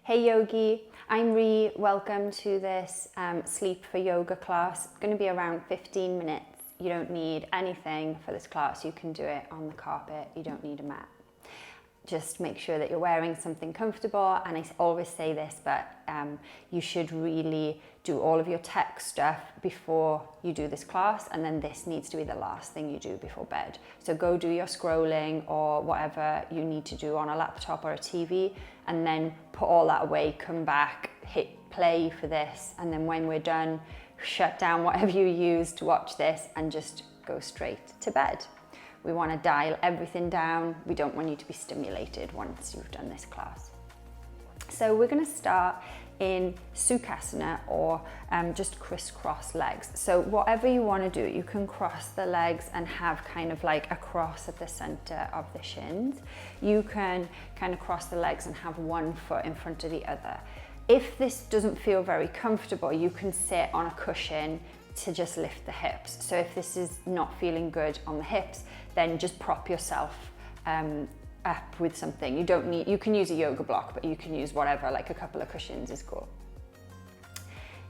Hey yogi, I'm Ree. Welcome to this sleep for yoga class. It's going to be around 15 minutes. You don't need anything for this class. You can do it on the carpet. You don't need a mat. Just make sure that you're wearing something comfortable, and I always say this, but you should really do all of your tech stuff before you do this class, and then this needs to be the last thing you do before bed. So go do your scrolling or whatever you need to do on a laptop or a TV, and then put all that away, come back, hit play for this, and then when we're done, shut down whatever you use to watch this and just go straight to bed. We want to dial everything down. We don't want you to be stimulated once you've done this class. So we're going to start in Sukhasana, or just crisscross legs. So whatever you want to do, you can cross the legs and have kind of like a cross at the center of the shins. You can kind of cross the legs and have one foot in front of the other. If this doesn't feel very comfortable, you can sit on a cushion to just lift the hips. So if this is not feeling good on the hips, then just prop yourself up with something. You can use a yoga block, but you can use whatever, like a couple of cushions is cool.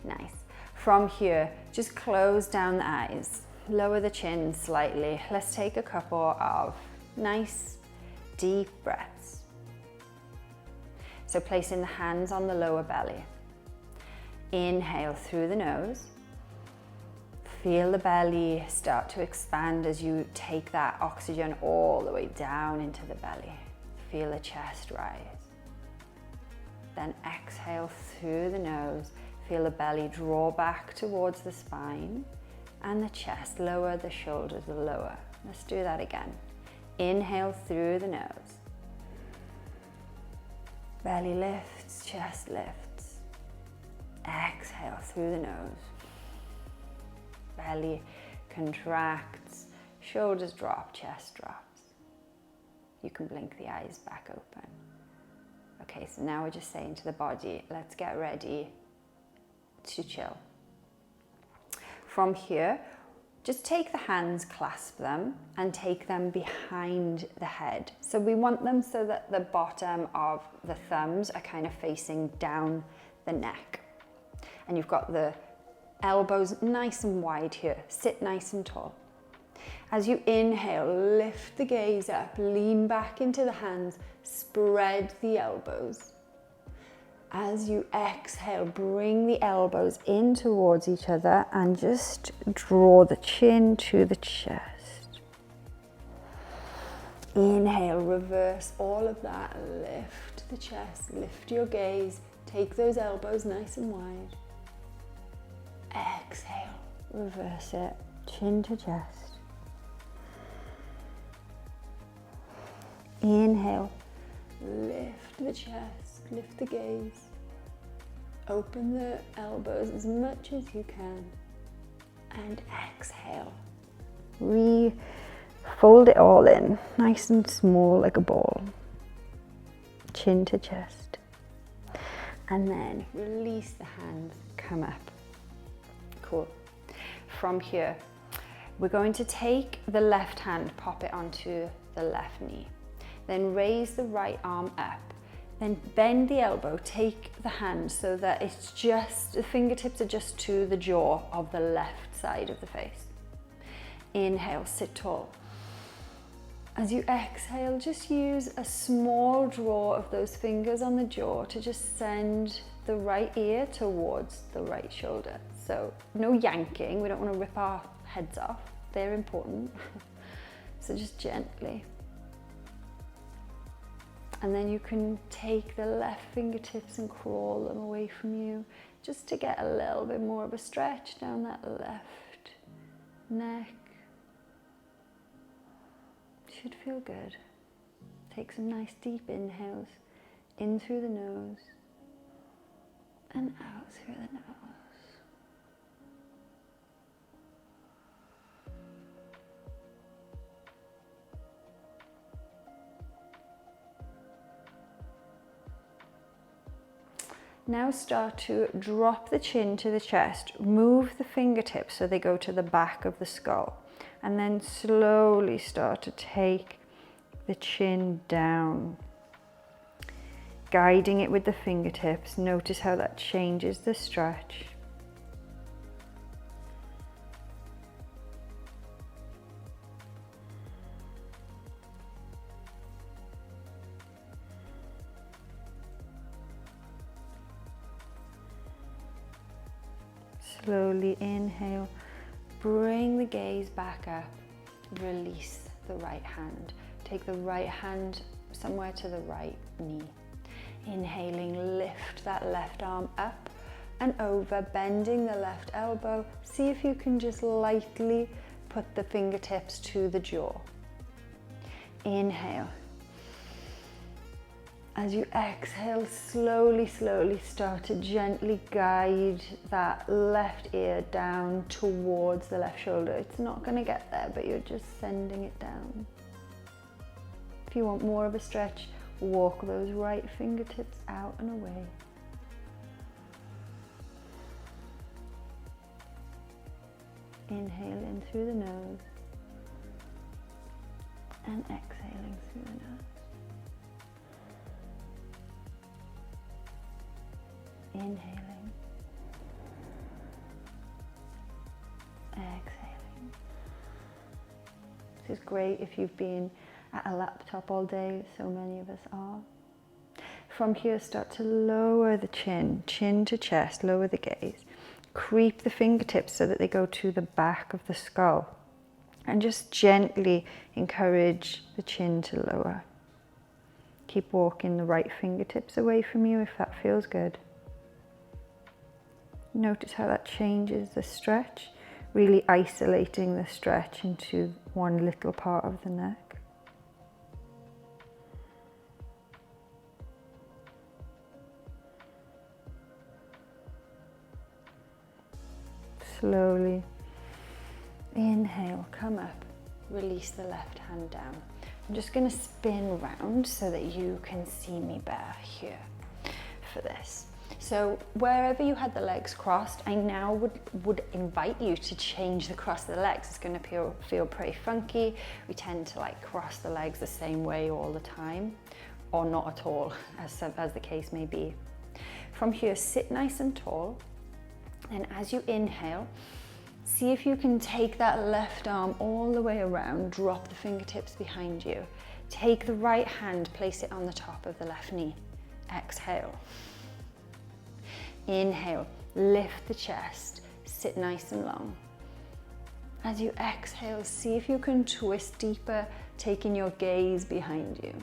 Nice. From here, just close down the eyes, lower the chin slightly. Let's take a couple of nice deep breaths. So placing the hands on the lower belly. Inhale through the nose. Feel the belly start to expand as you take that oxygen all the way down into the belly. Feel the chest rise. Then exhale through the nose. Feel the belly draw back towards the spine and the chest lower, the shoulders lower. Let's do that again. Inhale through the nose. Belly lifts, chest lifts. Exhale through the nose. Belly contracts, shoulders drop, chest drops. You can blink the eyes back open. Okay, so now we're just saying to the body, let's get ready to chill. From here, just take the hands, clasp them, and take them behind the head. So we want them so that the bottom of the thumbs are kind of facing down the neck. And you've got the elbows nice and wide here. Sit nice and tall. As you inhale, lift the gaze up, lean back into the hands, spread the elbows. As you exhale, bring the elbows in towards each other and just draw the chin to the chest. Inhale, reverse all of that, lift the chest, lift your gaze, take those elbows nice and wide. Exhale, reverse it, chin to chest. Inhale, lift the chest, lift the gaze. Open the elbows as much as you can. And exhale. Fold it all in, nice and small like a ball. Chin to chest. And then release the hands, come up. Cool. From here, we're going to take the left hand, pop it onto the left knee. Then raise the right arm up. Then bend the elbow, take the hand so that it's just, the fingertips are just to the jaw of the left side of the face. Inhale, sit tall. As you exhale, just use a small draw of those fingers on the jaw to just send the right ear towards the right shoulder. So no yanking, we don't want to rip our heads off, they're important. So just gently. And then you can take the left fingertips and crawl them away from you, just to get a little bit more of a stretch down that left neck. Should feel good. Take some nice deep inhales, in through the nose and out through the nose. Now start to drop the chin to the chest, move the fingertips so they go to the back of the skull, and then slowly start to take the chin down. guiding it with the fingertips. Notice how that changes the stretch. Slowly inhale, bring the gaze back up, release the right hand. Take the right hand somewhere to the right knee. Inhaling, lift that left arm up and over, bending the left elbow. See if you can just lightly put the fingertips to the jaw. Inhale. As you exhale, slowly start to gently guide that left ear down towards the left shoulder. It's not going to get there, but you're just sending it down. If you want more of a stretch, walk those right fingertips out and away. Inhale in through the nose and exhaling through the nose. Inhaling, exhaling. This is great if you've been at a laptop all day, so many of us are. From here, start to lower the chin to chest, lower the gaze. Creep the fingertips so that they go to the back of the skull. And just gently encourage the chin to lower. Keep walking the right fingertips away from you if that feels good. Notice how that changes the stretch, really isolating the stretch into one little part of the neck. Slowly inhale, come up, release the left hand down. I'm just going to spin round so that you can see me better here for this. So wherever you had the legs crossed, I now would invite you to change the cross of the legs. It's going to feel pretty funky. We tend to like cross the legs the same way all the time, or not at all, as the case may be. From here, sit nice and tall. And as you inhale, see if you can take that left arm all the way around, drop the fingertips behind you. Take the right hand, place it on the top of the left knee. Exhale. Inhale, lift the chest, sit nice and long. As you exhale, see if you can twist deeper, taking your gaze behind you.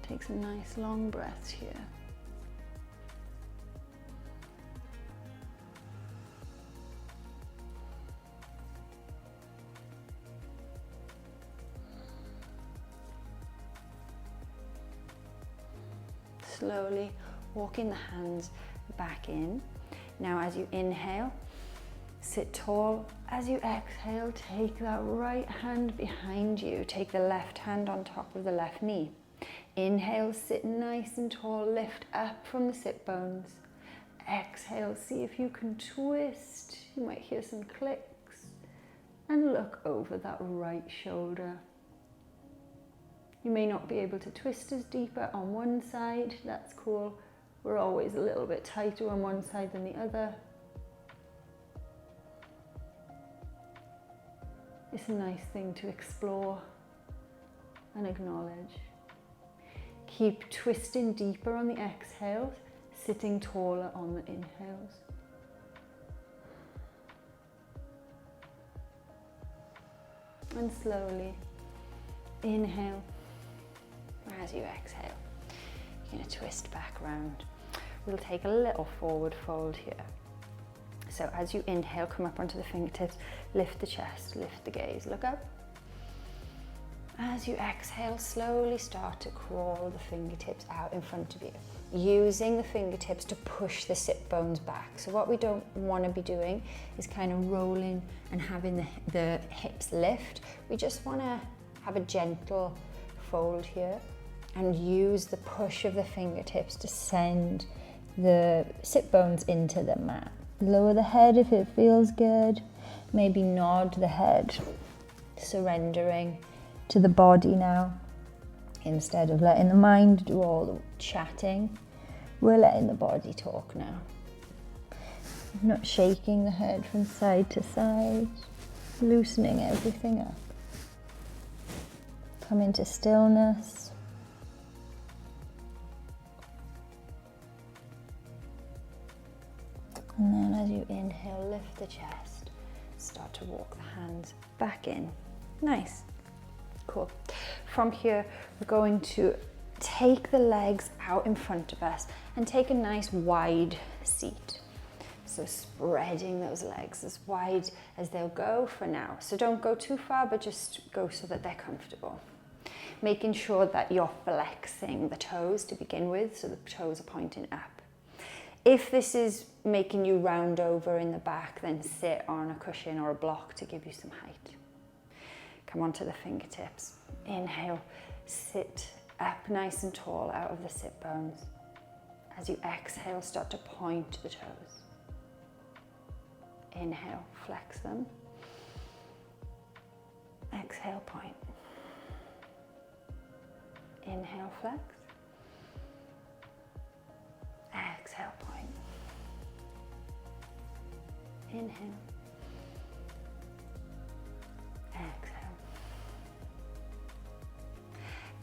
Take some nice long breaths here. Slowly walking the hands back in. Now as you inhale, sit tall. As you exhale, take that right hand behind you. Take the left hand on top of the left knee. Inhale, sit nice and tall, lift up from the sit bones. Exhale, see if you can twist. You might hear some clicks. And look over that right shoulder. You may not be able to twist as deeper on one side, that's cool. We're always a little bit tighter on one side than the other. It's a nice thing to explore and acknowledge. Keep twisting deeper on the exhales, sitting taller on the inhales. And slowly inhale. As you exhale, you're going to twist back round. We'll take a little forward fold here. So as you inhale, come up onto the fingertips, lift the chest, lift the gaze, look up. As you exhale, slowly start to crawl the fingertips out in front of you, using the fingertips to push the sit bones back. So what we don't want to be doing is kind of rolling and having the hips lift. We just want to have a gentle fold here and use the push of the fingertips to send the sit bones into the mat. Lower the head if it feels good. Maybe nod the head, surrendering to the body now. Instead of letting the mind do all the chatting, we're letting the body talk now. Not shaking the head from side to side, loosening everything up. Come into stillness. And then as you inhale, lift the chest. Start to walk the hands back in. Nice. Cool. From here, we're going to take the legs out in front of us and take a nice wide seat. So spreading those legs as wide as they'll go for now. So don't go too far, but just go so that they're comfortable. Making sure that you're flexing the toes to begin with, so the toes are pointing up. If this is making you round over in the back, then sit on a cushion or a block to give you some height. Come onto the fingertips. Inhale, sit up nice and tall out of the sit bones. As you exhale, start to point the toes. Inhale, flex them. Exhale, point. Inhale, flex. Exhale, point. Inhale. Exhale.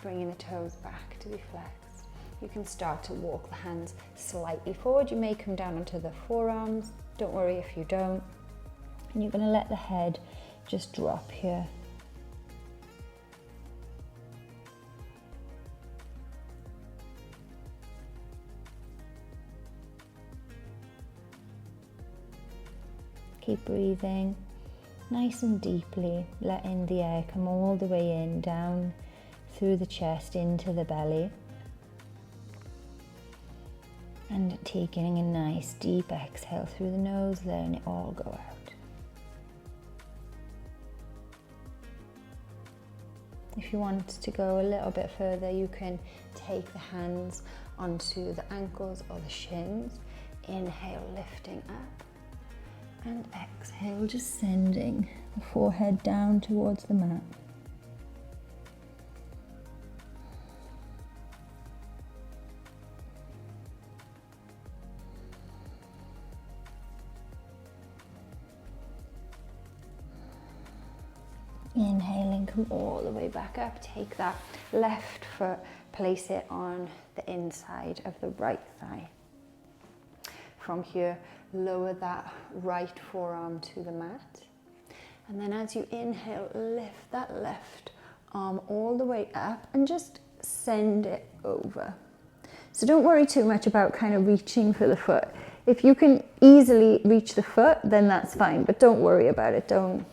Bringing the toes back to be flexed. You can start to walk the hands slightly forward. You may come down onto the forearms. Don't worry if you don't. And you're going to let the head just drop here. Keep breathing nice and deeply, letting the air come all the way in, down through the chest into the belly. And taking a nice deep exhale through the nose, letting it all go out. If you want to go a little bit further, you can take the hands onto the ankles or the shins. Inhale, lifting up. And exhale, just sending the forehead down towards the mat. Inhaling, come all the way back up. Take that left foot, place it on the inside of the right thigh. From here, lower that right forearm to the mat. And then as you inhale, lift that left arm all the way up and just send it over. So don't worry too much about kind of reaching for the foot. If you can easily reach the foot, then that's fine, but don't worry about it. Don't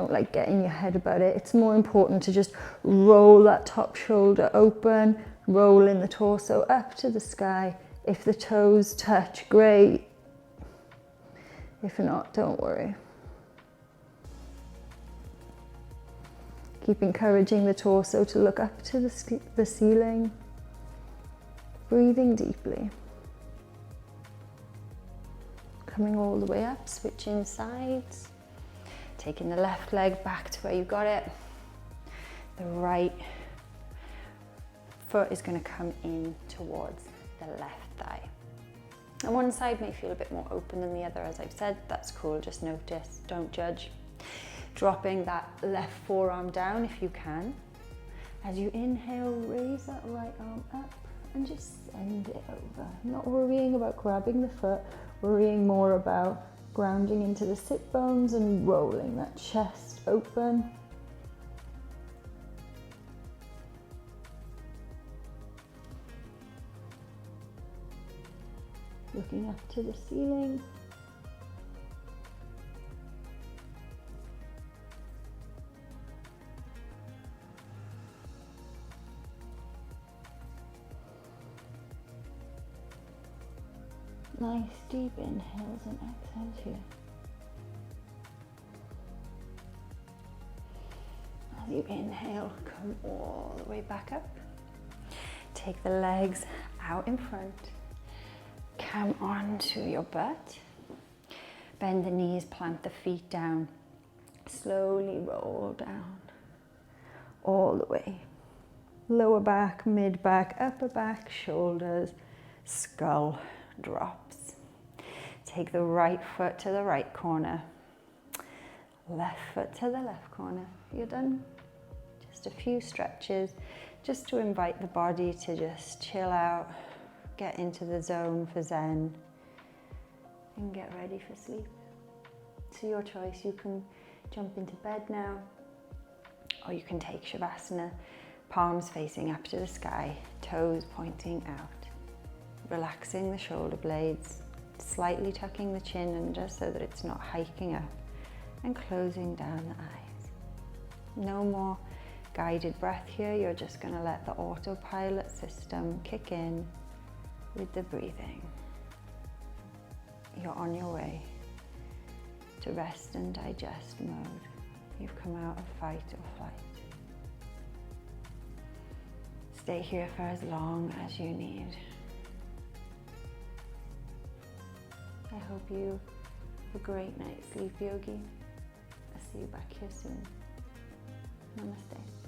like get in your head about it. It's more important to just roll that top shoulder open, roll in the torso up to the sky. If the toes touch, great. If not, don't worry. Keep encouraging the torso to look up to the ceiling. Breathing deeply. Coming all the way up, switching sides. Taking the left leg back to where you got it. The right foot is going to come in towards the left thigh. And one side may feel a bit more open than the other, as I've said. That's cool, just notice, don't judge. Dropping that left forearm down if you can. As you inhale, raise that right arm up and just send it over. Not worrying about grabbing the foot, worrying more about grounding into the sit bones and rolling that chest open. Looking up to the ceiling. Nice deep inhales and exhales here. As you inhale, come all the way back up. Take the legs out in front. Come onto your butt. Bend the knees, plant the feet down. Slowly roll down all the way. Lower back, mid back, upper back, shoulders, skull drops. Take the right foot to the right corner. Left foot to the left corner. You're done. Just a few stretches, just to invite the body to just chill out, get into the zone for Zen, and get ready for sleep. It's your choice. You can jump into bed now, or you can take Shavasana, palms facing up to the sky, toes pointing out, relaxing the shoulder blades, slightly tucking the chin under so that it's not hiking up, and closing down the eyes. No more guided breath here. You're just going to let the autopilot system kick in with the breathing. You're on your way to rest and digest mode. You've come out of fight or flight. Stay here for as long as you need. I hope you have a great night's sleep, yogi. I'll see you back here soon. Namaste.